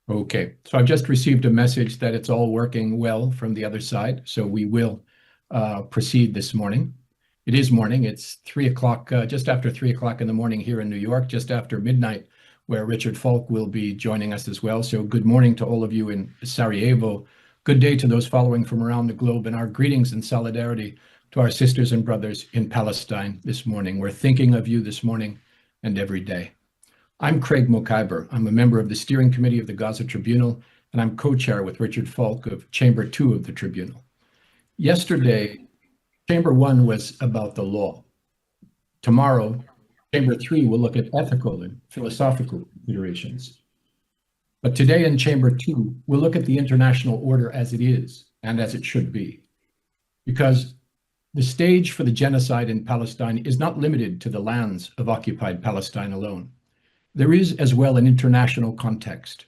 Okay, so I've just received a message that it's all working well from the other side, so we will proceed this morning. It is morning. It's 3 o'clock, just after 3 o'clock in the morning here in New York, just after midnight, where Richard Falk will be joining us as well. So good morning to all of you in Sarajevo. Good day to those following from around the globe, and our greetings and solidarity to our sisters and brothers in Palestine this morning. We're thinking of you this morning and every day. I'm Craig Mokhiber. I'm a member of the steering committee of the Gaza Tribunal, and I'm co-chair with Richard Falk of Chamber 2 of the Tribunal. Yesterday, Chamber 1 was about the law. Tomorrow, Chamber 3 will look at ethical and philosophical considerations. But today in Chamber 2, we'll look at the international order as it is and as it should be. Because the stage for the genocide in Palestine is not limited to the lands of occupied Palestine alone. There is as well an international context,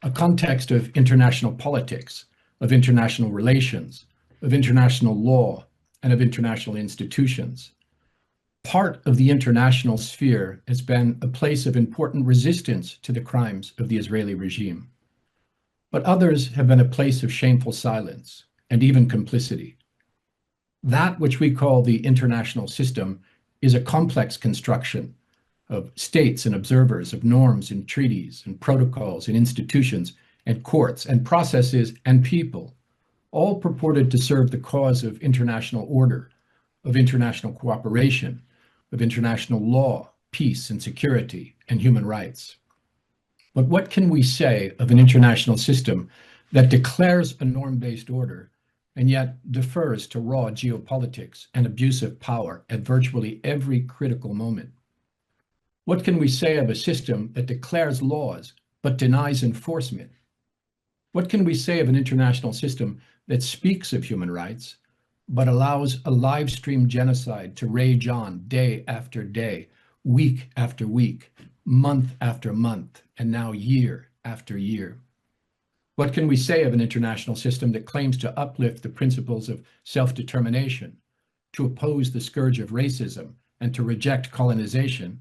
a context of international politics, of international relations, of international law, and of international institutions. Part of the international sphere has been a place of important resistance to the crimes of the Israeli regime. But others have been a place of shameful silence and even complicity. That which we call the international system is a complex construction of states and observers, of norms and treaties and protocols and institutions and courts and processes and people, all purported to serve the cause of international order, of international cooperation, of international law, peace and security, and human rights. But what can we say of an international system that declares a norm-based order and yet defers to raw geopolitics and abusive power at virtually every critical moment? What can we say of a system that declares laws but denies enforcement? What can we say of an international system that speaks of human rights but allows a live stream genocide to rage on day after day, week after week, month after month, and now year after year? What can we say of an international system that claims to uplift the principles of self-determination, to oppose the scourge of racism, and to reject colonization,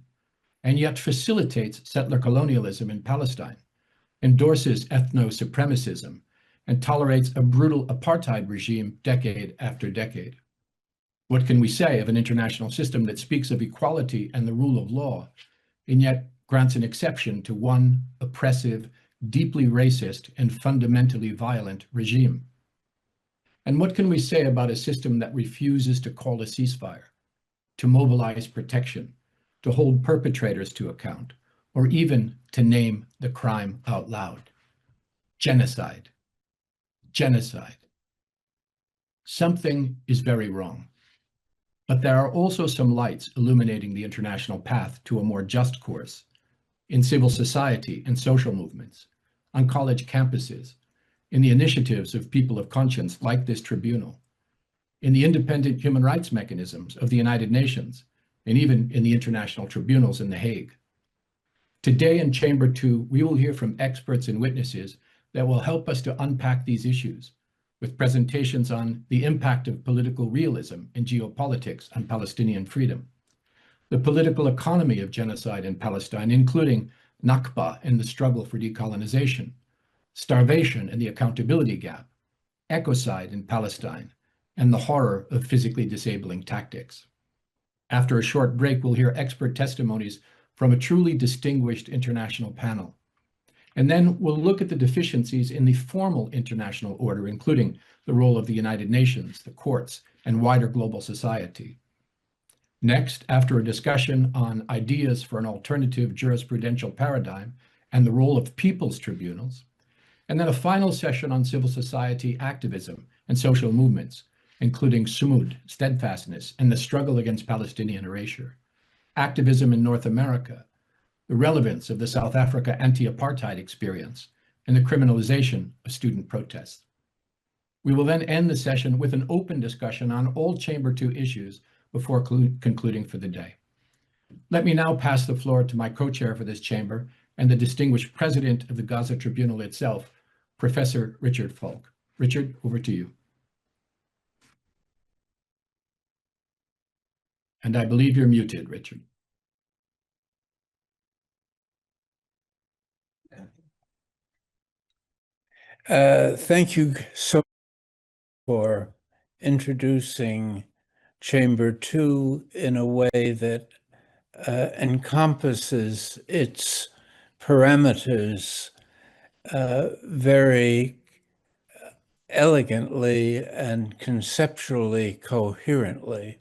and yet facilitates settler colonialism in Palestine, endorses ethno-supremacism, and tolerates a brutal apartheid regime decade after decade? What can we say of an international system that speaks of equality and the rule of law, and yet grants an exception to one oppressive, deeply racist, and fundamentally violent regime? And what can we say about a system that refuses to call a ceasefire, to mobilize protection, to hold perpetrators to account, or even to name the crime out loud? Genocide. Genocide. Something is very wrong. But there are also some lights illuminating the international path to a more just course in civil society and social movements, on college campuses, in the initiatives of people of conscience like this tribunal, in the independent human rights mechanisms of the United Nations, and even in the international tribunals in The Hague. Today in Chamber 2, we will hear from experts and witnesses that will help us to unpack these issues, with presentations on the impact of political realism and geopolitics on Palestinian freedom, the political economy of genocide in Palestine, including Nakba and the struggle for decolonization, starvation and the accountability gap, ecocide in Palestine, and the horror of physically disabling tactics. After a short break, we'll hear expert testimonies from a truly distinguished international panel. And then we'll look at the deficiencies in the formal international order, including the role of the United Nations, the courts, and wider global society. Next, after a discussion on ideas for an alternative jurisprudential paradigm and the role of people's tribunals, and then a final session on civil society activism and social movements, including Sumud, steadfastness, and the struggle against Palestinian erasure, activism in North America, the relevance of the South Africa anti-apartheid experience, and the criminalization of student protests. We will then end the session with an open discussion on all Chamber 2 issues before concluding for the day. Let me now pass the floor to my co-chair for this chamber and the distinguished president of the Gaza Tribunal itself, Professor Richard Falk. Richard, over to you. And I believe you're muted, Richard. Thank you so much for introducing Chamber 2 in a way that encompasses its parameters very elegantly and conceptually coherently.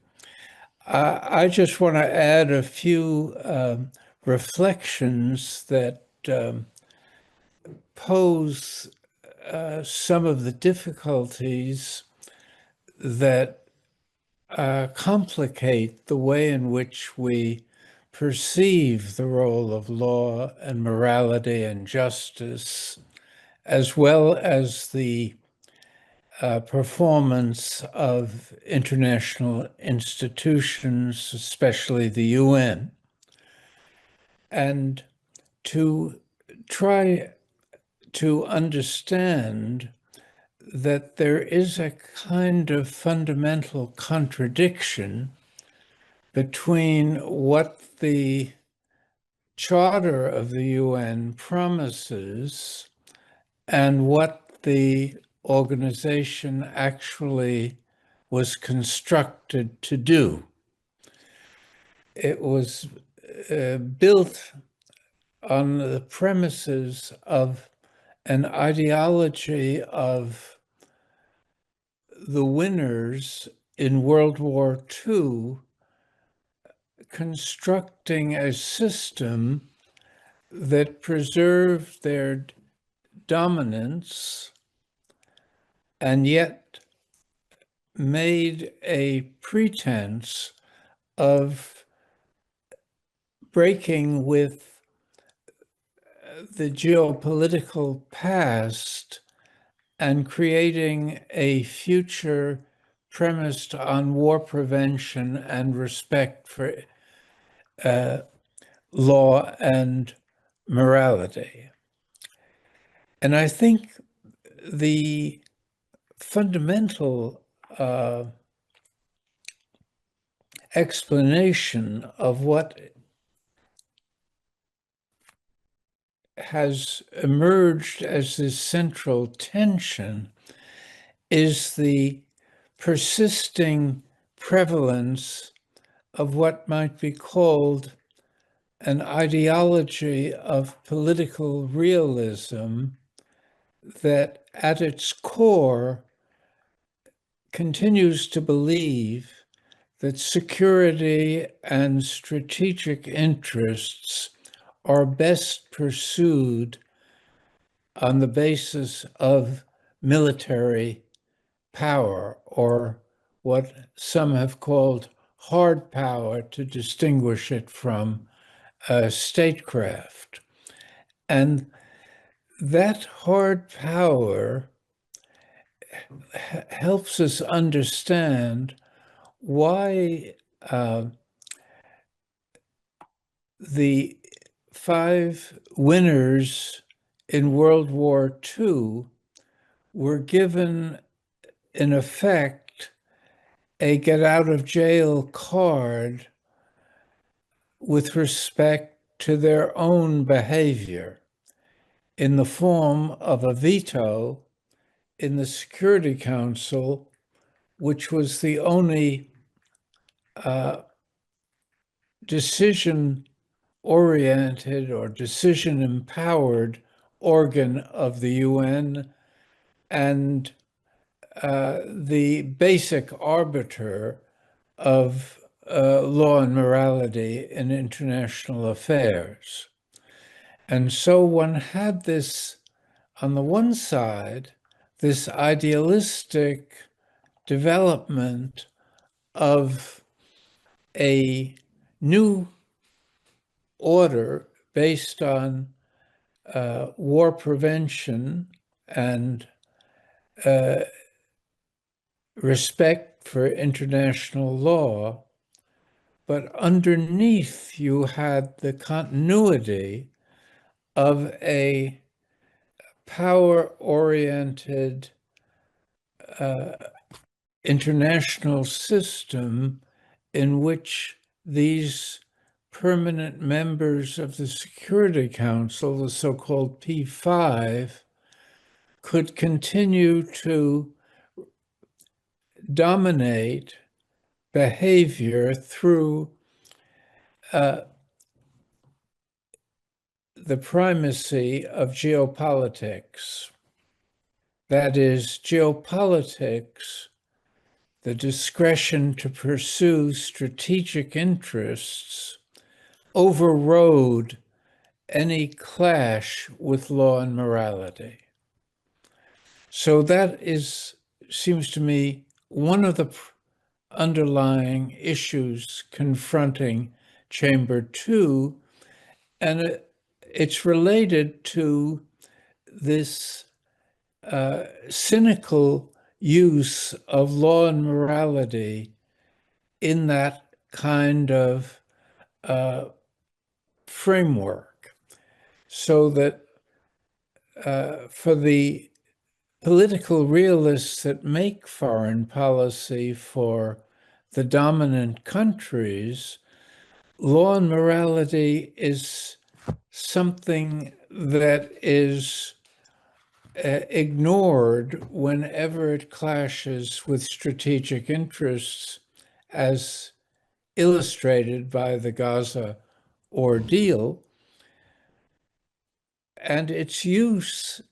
I just want to add a few reflections that pose some of the difficulties that complicate the way in which we perceive the role of law and morality and justice, as well as the performance of international institutions, especially the UN. And to try to understand that there is a kind of fundamental contradiction between what the Charter of the UN promises and what the organization actually was constructed to do. It was built on the premises of an ideology of the winners in World War II constructing a system that preserved their dominance and yet made a pretense of breaking with the geopolitical past and creating a future premised on war prevention and respect for law and morality. And I think the fundamental explanation of what has emerged as this central tension is the persisting prevalence of what might be called an ideology of political realism that at its core continues to believe that security and strategic interests are best pursued on the basis of military power, or what some have called hard power to distinguish it from statecraft. And that hard power helps us understand why the 5 winners in World War II were given, in effect, a get out of jail card with respect to their own behavior in the form of a veto in the Security Council, which was the only decision-oriented or decision-empowered organ of the UN and the basic arbiter of law and morality in international affairs. And so one had this, on the one side, this idealistic development of a new order based on war prevention and respect for international law, but underneath you had the continuity of a power-oriented international system in which these permanent members of the Security Council, the so-called P5, could continue to dominate behavior through the primacy of geopolitics. That is, geopolitics, the discretion to pursue strategic interests, overrode any clash with law and morality. So that seems to me one of the underlying issues confronting Chamber 2, and it's related to this cynical use of law and morality in that kind of framework, so that for the political realists that make foreign policy for the dominant countries, law and morality is something that is ignored whenever it clashes with strategic interests, as illustrated by the Gaza ordeal. And its use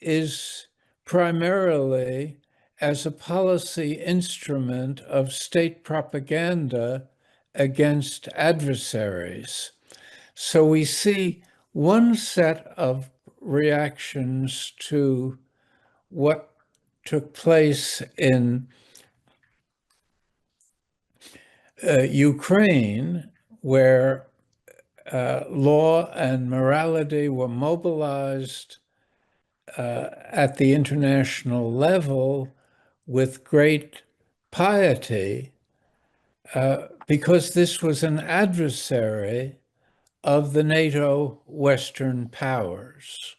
is primarily as a policy instrument of state propaganda against adversaries. So we see one set of reactions to what took place in Ukraine, where law and morality were mobilized at the international level with great piety, because this was an adversary of the NATO Western powers.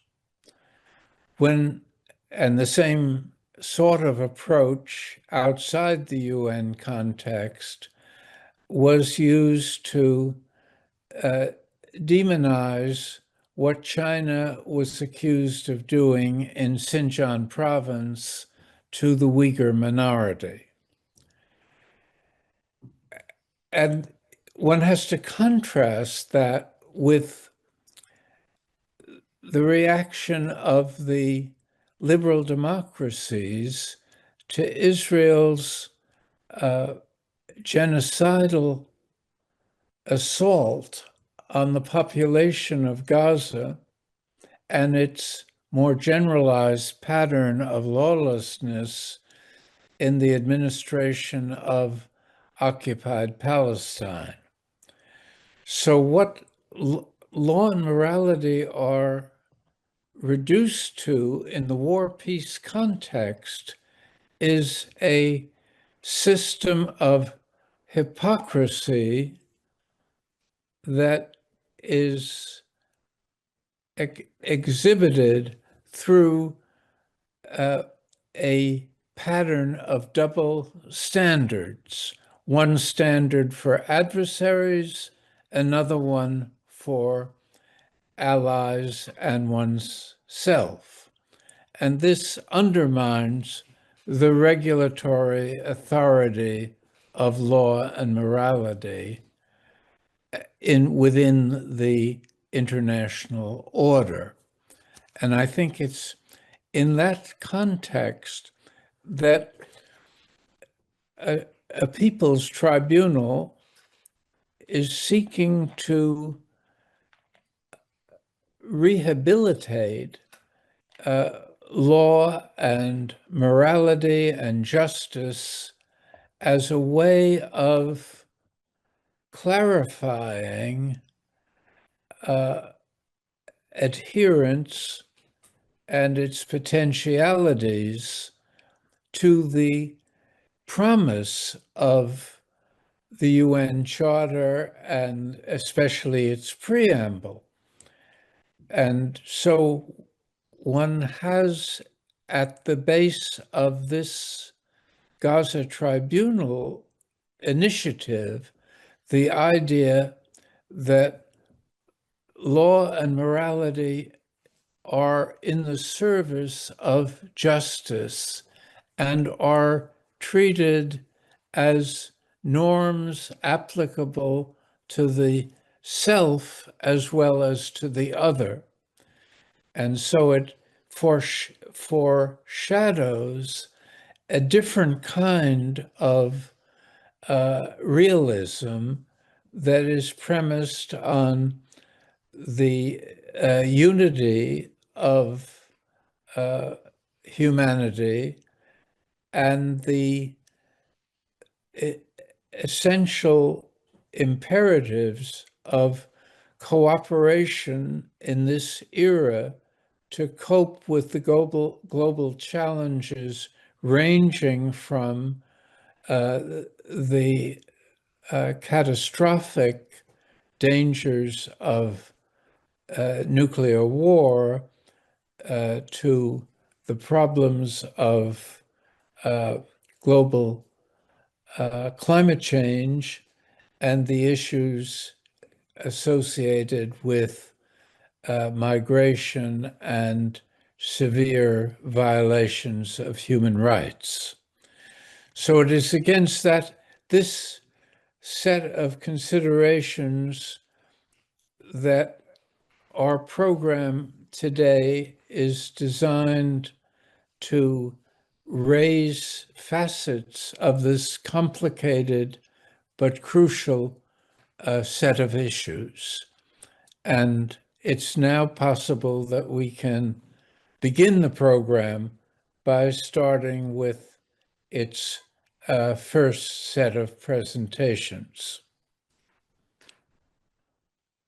And the same sort of approach outside the UN context was used to demonize what China was accused of doing in Xinjiang province to the Uyghur minority. And one has to contrast that with the reaction of the liberal democracies to Israel's genocidal assault on the population of Gaza and its more generalized pattern of lawlessness in the administration of occupied Palestine. So what law and morality are reduced to in the war-peace context is a system of hypocrisy that is exhibited through a pattern of double standards, one standard for adversaries, another one for allies and one's self. And this undermines the regulatory authority of law and morality within the international order. And I think it's in that context that a people's tribunal is seeking to rehabilitate law and morality and justice as a way of clarifying adherence and its potentialities to the promise of the UN Charter and especially its preamble. And so one has at the base of this Gaza Tribunal initiative the idea that law and morality are in the service of justice and are treated as norms applicable to the self as well as to the other. And so it foreshadows a different kind of realism that is premised on the unity of humanity and the essential imperatives of cooperation in this era to cope with the global challenges ranging from the catastrophic dangers of nuclear war to the problems of global climate change and the issues associated with migration and severe violations of human rights. So it is against this set of considerations that our program today is designed to raise facets of this complicated but crucial set of issues. And it's now possible that we can begin the program by starting with its first set of presentations.